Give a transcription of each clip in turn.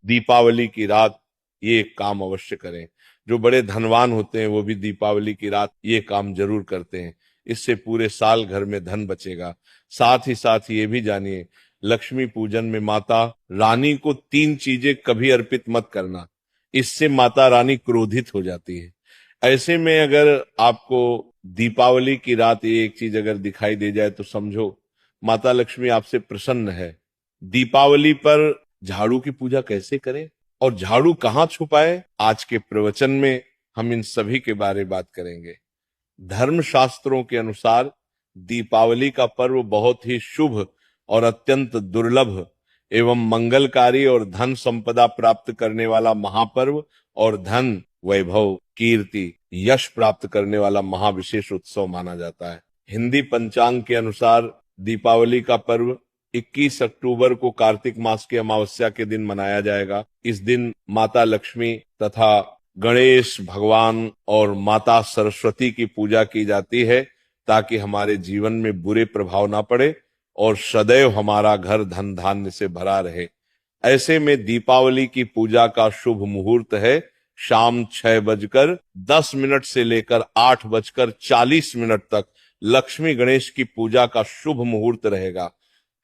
दीपावली की रात ये काम अवश्य करें। जो बड़े धनवान होते हैं वो भी दीपावली की रात ये काम जरूर करते हैं। इससे पूरे साल घर में धन बचेगा। साथ ही साथ ये भी जानिए, लक्ष्मी पूजन में माता रानी को 3 चीजें कभी अर्पित मत करना, इससे माता रानी क्रोधित हो जाती है। ऐसे में अगर आपको दीपावली की रात ये एक चीज अगर दिखाई दे जाए तो समझो माता लक्ष्मी आपसे प्रसन्न है। दीपावली पर झाड़ू की पूजा कैसे करें और झाड़ू कहाँ छुपाए, आज के प्रवचन में हम इन सभी के बारे में बात करेंगे। धर्म शास्त्रों के अनुसार दीपावली का पर्व बहुत ही शुभ और अत्यंत दुर्लभ एवं मंगलकारी और धन संपदा प्राप्त करने वाला महापर्व और धन वैभव कीर्ति यश प्राप्त करने वाला महाविशेष उत्सव माना जाता है। हिंदी पंचांग के अनुसार दीपावली का पर्व 21 अक्टूबर को कार्तिक मास की अमावस्या के दिन मनाया जाएगा। इस दिन माता लक्ष्मी तथा गणेश भगवान और माता सरस्वती की पूजा की जाती है ताकि हमारे जीवन में बुरे प्रभाव ना पड़े और सदैव हमारा घर धन धान्य से भरा रहे। ऐसे में दीपावली की पूजा का शुभ मुहूर्त है शाम 6:10 से लेकर 8:40 तक लक्ष्मी गणेश की पूजा का शुभ मुहूर्त रहेगा।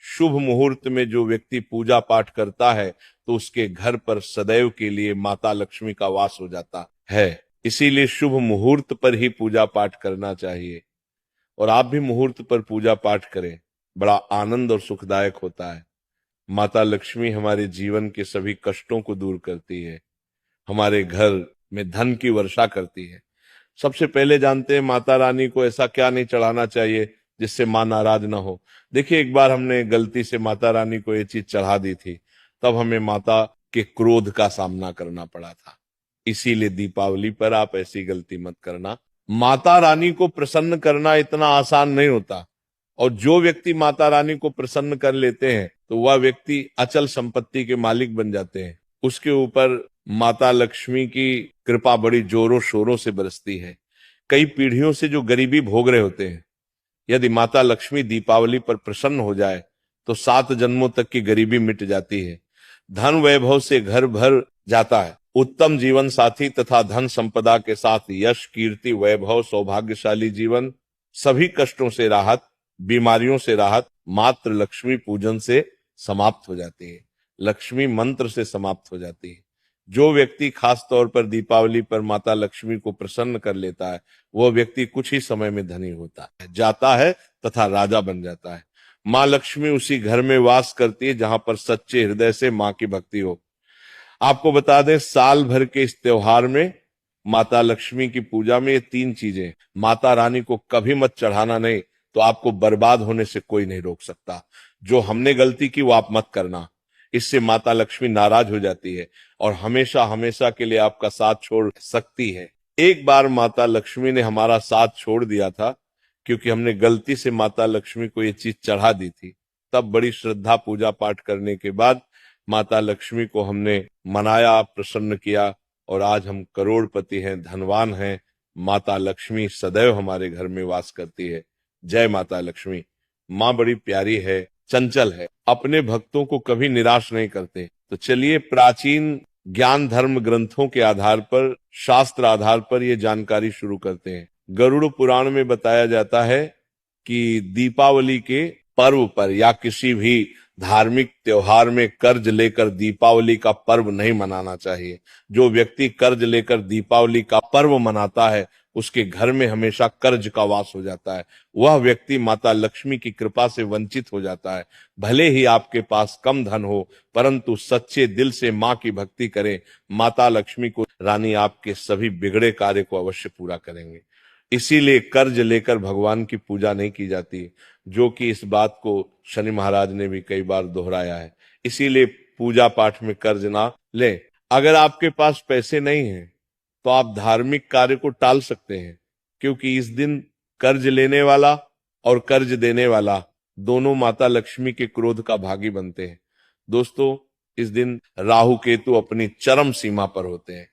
शुभ मुहूर्त में जो व्यक्ति पूजा पाठ करता है तो उसके घर पर सदैव के लिए माता लक्ष्मी का वास हो जाता है। इसीलिए शुभ मुहूर्त पर ही पूजा पाठ करना चाहिए और आप भी मुहूर्त पर पूजा पाठ करें, बड़ा आनंद और सुखदायक होता है। माता लक्ष्मी हमारे जीवन के सभी कष्टों को दूर करती है, हमारे घर में धन की वर्षा करती है। सबसे पहले जानते हैं माता रानी को ऐसा क्या नहीं चढ़ाना चाहिए जिससे मां नाराज ना हो। देखिए, एक बार हमने गलती से माता रानी को ये चीज चढ़ा दी थी, तब हमें माता के क्रोध का सामना करना पड़ा था। इसीलिए दीपावली पर आप ऐसी गलती मत करना। माता रानी को प्रसन्न करना इतना आसान नहीं होता और जो व्यक्ति माता रानी को प्रसन्न कर लेते हैं तो वह व्यक्ति अचल संपत्ति के मालिक बन जाते हैं। उसके ऊपर माता लक्ष्मी की कृपा बड़ी जोरों शोरों से बरसती है। कई पीढ़ियों से जो गरीबी भोग रहे होते हैं, यदि माता लक्ष्मी दीपावली पर प्रसन्न हो जाए तो 7 जन्मों तक की गरीबी मिट जाती है। धन वैभव से घर भर जाता है। उत्तम जीवन साथी तथा धन संपदा के साथ यश कीर्ति वैभव सौभाग्यशाली जीवन, सभी कष्टों से राहत, बीमारियों से राहत मात्र लक्ष्मी पूजन से समाप्त हो जाती है, लक्ष्मी मंत्र से समाप्त हो जाती है। जो व्यक्ति खास तौर पर दीपावली पर माता लक्ष्मी को प्रसन्न कर लेता है वह व्यक्ति कुछ ही समय में धनी होता है, जाता है तथा राजा बन जाता है। माँ लक्ष्मी उसी घर में वास करती है जहां पर सच्चे हृदय से माँ की भक्ति हो। आपको बता दें, साल भर के इस त्योहार में माता लक्ष्मी की पूजा में ये 3 चीजें, माता रानी को कभी मत चढ़ाना, नहीं तो आपको बर्बाद होने से कोई नहीं रोक सकता। जो हमने गलती की वो आप मत करना, इससे माता लक्ष्मी नाराज हो जाती है और हमेशा हमेशा के लिए आपका साथ छोड़ सकती है। एक बार माता लक्ष्मी ने हमारा साथ छोड़ दिया था क्योंकि हमने गलती से माता लक्ष्मी को ये चीज चढ़ा दी थी। तब बड़ी श्रद्धा पूजा पाठ करने के बाद माता लक्ष्मी को हमने मनाया, प्रसन्न किया और आज हम करोड़पति हैं, धनवान हैं। माता लक्ष्मी सदैव हमारे घर में वास करती है। जय माता लक्ष्मी। माँ बड़ी प्यारी है, चंचल है, अपने भक्तों को कभी निराश नहीं करते। तो चलिए प्राचीन ज्ञान धर्म ग्रंथों के आधार पर, शास्त्र आधार पर ये जानकारी शुरू करते हैं। गरुड़ पुराण में बताया जाता है कि दीपावली के पर्व पर या किसी भी धार्मिक त्योहार में कर्ज लेकर दीपावली का पर्व नहीं मनाना चाहिए। जो व्यक्ति कर्ज लेकर दीपावली का पर्व मनाता है उसके घर में हमेशा कर्ज का वास हो जाता है। वह व्यक्ति माता लक्ष्मी की कृपा से वंचित हो जाता है। भले ही आपके पास कम धन हो परंतु सच्चे दिल से माँ की भक्ति करें, माता लक्ष्मी को रानी आपके सभी बिगड़े कार्य को अवश्य पूरा करेंगे। इसीलिए कर्ज लेकर भगवान की पूजा नहीं की जाती, जो कि इस बात को शनि महाराज ने भी कई बार दोहराया है। इसीलिए पूजा पाठ में कर्ज ना लें। अगर आपके पास पैसे नहीं हैं तो आप धार्मिक कार्य को टाल सकते हैं, क्योंकि इस दिन कर्ज लेने वाला और कर्ज देने वाला दोनों माता लक्ष्मी के क्रोध का भागी बनते हैं। दोस्तों, इस दिन राहु केतु अपनी चरम सीमा पर होते हैं।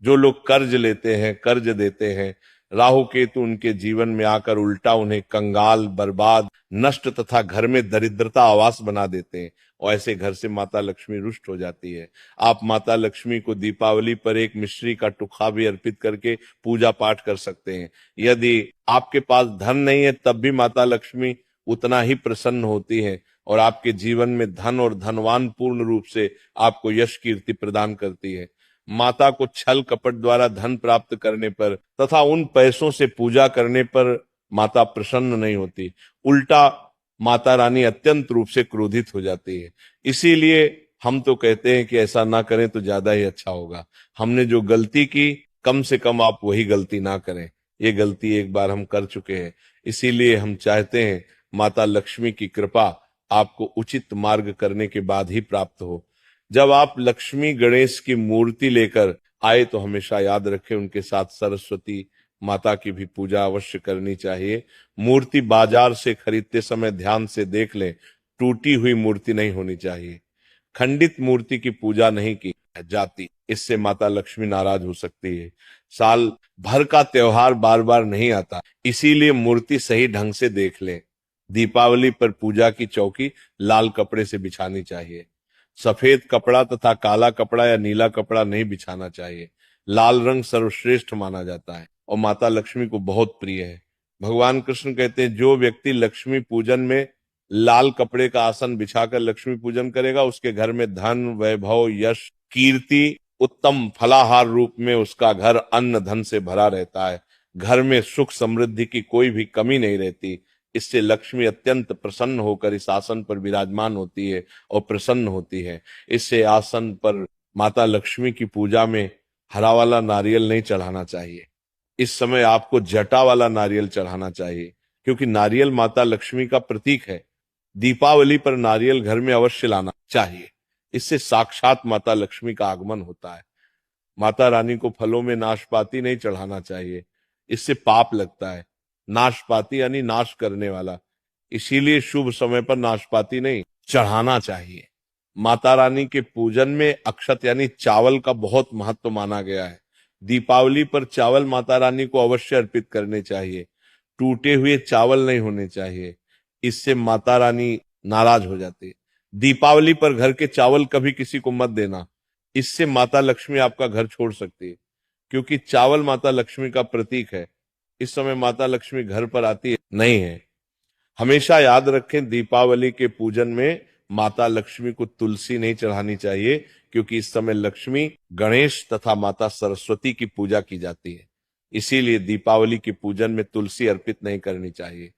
जो लोग कर्ज लेते हैं, कर्ज देते हैं, राहु केतु उनके जीवन में आकर उल्टा उन्हें कंगाल, बर्बाद, नष्ट तथा घर में दरिद्रता आवास बना देते हैं और ऐसे घर से माता लक्ष्मी रुष्ट हो जाती है। आप माता लक्ष्मी को दीपावली पर एक मिश्री का टुकड़ा भी अर्पित करके पूजा पाठ कर सकते हैं। यदि आपके पास धन नहीं है तब भी माता लक्ष्मी उतना ही प्रसन्न होती है और आपके जीवन में धन और धनवान पूर्ण रूप से आपको यश कीर्ति प्रदान करती है। माता को छल कपट द्वारा धन प्राप्त करने पर तथा उन पैसों से पूजा करने पर माता प्रसन्न नहीं होती, उल्टा माता रानी अत्यंत रूप से क्रोधित हो जाती है। इसीलिए हम तो कहते हैं कि ऐसा ना करें तो ज्यादा ही अच्छा होगा। हमने जो गलती की कम से कम आप वही गलती ना करें। ये गलती एक बार हम कर चुके हैं, इसीलिए हम चाहते हैं माता लक्ष्मी की कृपा आपको उचित मार्ग करने के बाद ही प्राप्त हो। जब आप लक्ष्मी गणेश की मूर्ति लेकर आए तो हमेशा याद रखें उनके साथ सरस्वती माता की भी पूजा अवश्य करनी चाहिए। मूर्ति बाजार से खरीदते समय ध्यान से देख लें, टूटी हुई मूर्ति नहीं होनी चाहिए। खंडित मूर्ति की पूजा नहीं की जाती, इससे माता लक्ष्मी नाराज हो सकती है। साल भर का त्योहार बार बार नहीं आता, इसीलिए मूर्ति सही ढंग से देख लें। दीपावली पर पूजा की चौकी लाल कपड़े से बिछानी चाहिए। सफेद कपड़ा तथा काला कपड़ा या नीला कपड़ा नहीं बिछाना चाहिए। लाल रंग सर्वश्रेष्ठ माना जाता है और माता लक्ष्मी को बहुत प्रिय है। भगवान कृष्ण कहते हैं जो व्यक्ति लक्ष्मी पूजन में लाल कपड़े का आसन बिछाकर लक्ष्मी पूजन करेगा उसके घर में धन, वैभव, यश, कीर्ति, उत्तम फलाहार रूप में उसका घर अन्न धन से भरा रहता है। घर में सुख समृद्धि की कोई भी कमी नहीं रहती। इससे लक्ष्मी अत्यंत प्रसन्न होकर इस आसन पर विराजमान होती है और प्रसन्न होती है। इससे आसन पर माता लक्ष्मी की पूजा में हरा वाला नारियल नहीं चढ़ाना चाहिए। इस समय आपको जटा वाला नारियल चढ़ाना चाहिए, क्योंकि नारियल माता लक्ष्मी का प्रतीक है। दीपावली पर नारियल घर में अवश्य लाना चाहिए, इससे साक्षात माता लक्ष्मी का आगमन होता है। माता रानी को फलों में नाशपाती नहीं चढ़ाना चाहिए, इससे पाप लगता है। नाशपाती यानी नाश करने वाला, इसीलिए शुभ समय पर नाशपाती नहीं चढ़ाना चाहिए। माता रानी के पूजन में अक्षत यानी चावल का बहुत महत्व माना गया है। दीपावली पर चावल माता रानी को अवश्य अर्पित करने चाहिए। टूटे हुए चावल नहीं होने चाहिए, इससे माता रानी नाराज हो जाती है। दीपावली पर घर के चावल कभी किसी को मत देना, इससे माता लक्ष्मी आपका घर छोड़ सकती है, क्योंकि चावल माता लक्ष्मी का प्रतीक है। इस समय माता लक्ष्मी घर पर आती है नहीं है। हमेशा याद रखें दीपावली के पूजन में माता लक्ष्मी को तुलसी नहीं चढ़ानी चाहिए, क्योंकि इस समय लक्ष्मी, गणेश तथा माता सरस्वती की पूजा की जाती है। इसीलिए दीपावली के पूजन में तुलसी अर्पित नहीं करनी चाहिए।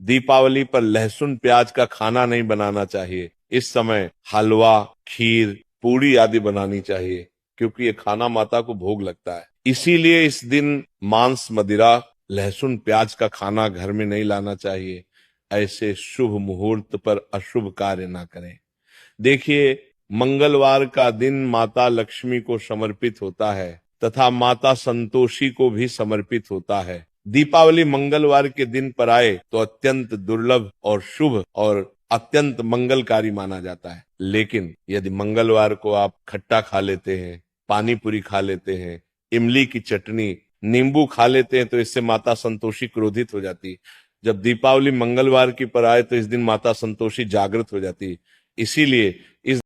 दीपावली पर लहसुन प्याज का खाना नहीं बनाना चाहिए। इस समय हलवा, खीर, पूड़ी आदि बनानी चाहिए, क्योंकि ये खाना माता को भोग लगता है। इसीलिए इस दिन मांस, मदिरा, लहसुन प्याज का खाना घर में नहीं लाना चाहिए। ऐसे शुभ मुहूर्त पर अशुभ कार्य ना करें। देखिए, मंगलवार का दिन माता लक्ष्मी को समर्पित होता है तथा माता संतोषी को भी समर्पित होता है। दीपावली मंगलवार के दिन पर आए तो अत्यंत दुर्लभ और शुभ और अत्यंत मंगलकारी माना जाता है। लेकिन यदि मंगलवार को आप खट्टा खा लेते हैं, पानी पूरी खा लेते हैं, इमली की चटनी, नींबू खा लेते हैं तो इससे माता संतोषी क्रोधित हो जाती है। जब दीपावली मंगलवार की पर आए तो इस दिन माता संतोषी जागृत हो जाती है। इसीलिए इस